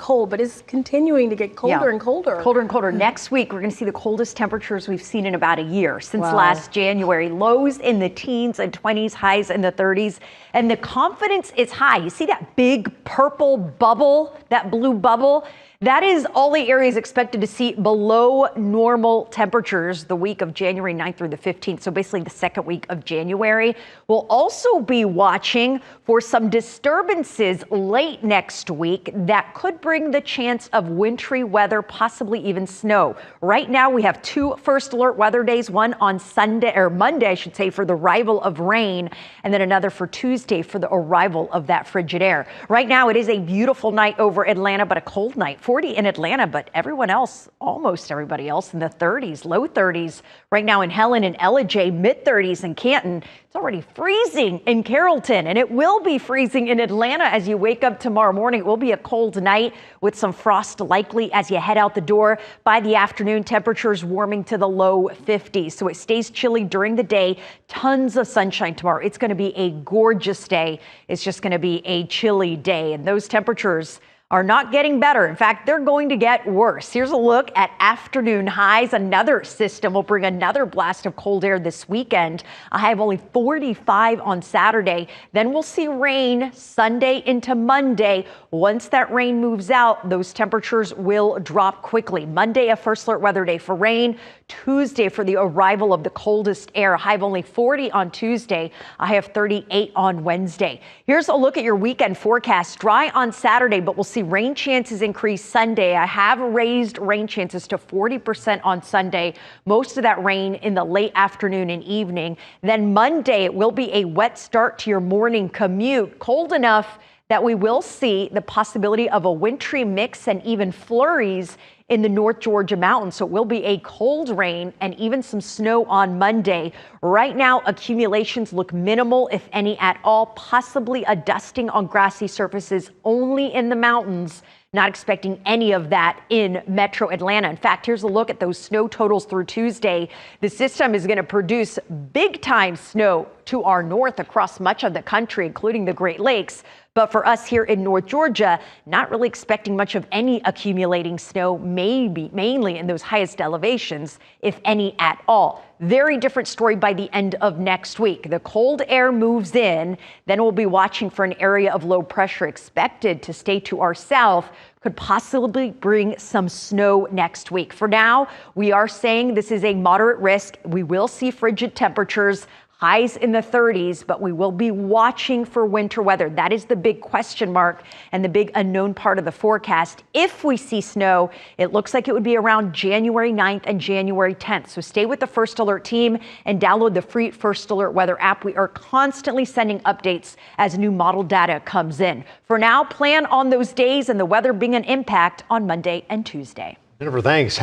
cold, but it's continuing to get colder and colder. Colder and colder. Next week, we're going to see the coldest temperatures we've seen in about a year, since last January. Lows in the teens and 20s, highs in the 30s. And the confidence is high. You see that big purple bubble, that blue bubble? That is all the areas expected to see below normal temperatures the week of January 9th through the 15th. So basically the second week of January. We'll also be watching for some disturbances late next week that could bring the chance of wintry weather, possibly even snow. Right now we have 2 first alert weather days, one on Sunday or Monday, I should say, for the arrival of rain, and then another for Tuesday for the arrival of that frigid air. Right now it is a beautiful night over Atlanta, but a cold night. 40 in Atlanta, but everyone else, almost everybody else in the 30s, low 30s. Right now in Helen and Ellijay, mid 30s in Canton. It's already freezing in Carrollton, and it will be freezing in Atlanta as you wake up tomorrow morning. It will be a cold night with some frost likely as you head out the door. By the afternoon, temperatures warming to the low 50s. So it stays chilly during the day. Tons of sunshine tomorrow. It's going to be a gorgeous day. It's just going to be a chilly day, and those temperatures are not getting better. In fact, they're going to get worse. Here's a look at afternoon highs. Another system will bring another blast of cold air this weekend. A high of only 45 on Saturday. Then we'll see rain Sunday into Monday. Once that rain moves out, those temperatures will drop quickly. Monday, a first alert weather day for rain. Tuesday for the arrival of the coldest air. A high of only 40 on Tuesday. A high of 38 on Wednesday. Here's a look at your weekend forecast. Dry on Saturday, but we'll see rain chances increase Sunday. I have raised rain chances to 40% on Sunday. Most of that rain in the late afternoon and evening. Then Monday, it will be a wet start to your morning commute. Cold enough that we will see the possibility of a wintry mix and even flurries in the North Georgia mountains. So it will be a cold rain and even some snow on Monday. Right now, accumulations look minimal, if any at all, possibly a dusting on grassy surfaces only in the mountains. Not expecting any of that in Metro Atlanta. In fact, here's a look at those snow totals through Tuesday. The system is going to produce big time snow to our north across much of the country, including the Great Lakes. But for us here in North Georgia, not really expecting much of any accumulating snow, maybe mainly in those highest elevations, if any at all. Very different story by the end of next week. The cold air moves in, then we'll be watching for an area of low pressure expected to stay to our south, could possibly bring some snow next week. For now, we are saying this is a moderate risk. We will see frigid temperatures. Highs in the 30s, but we will be watching for winter weather. That is the big question mark and the big unknown part of the forecast. If we see snow, it looks like it would be around January 9th and January 10th. So stay with the First Alert team and download the free First Alert weather app. We are constantly sending updates as new model data comes in. For now, plan on those days and the weather being an impact on Monday and Tuesday. Jennifer, thanks.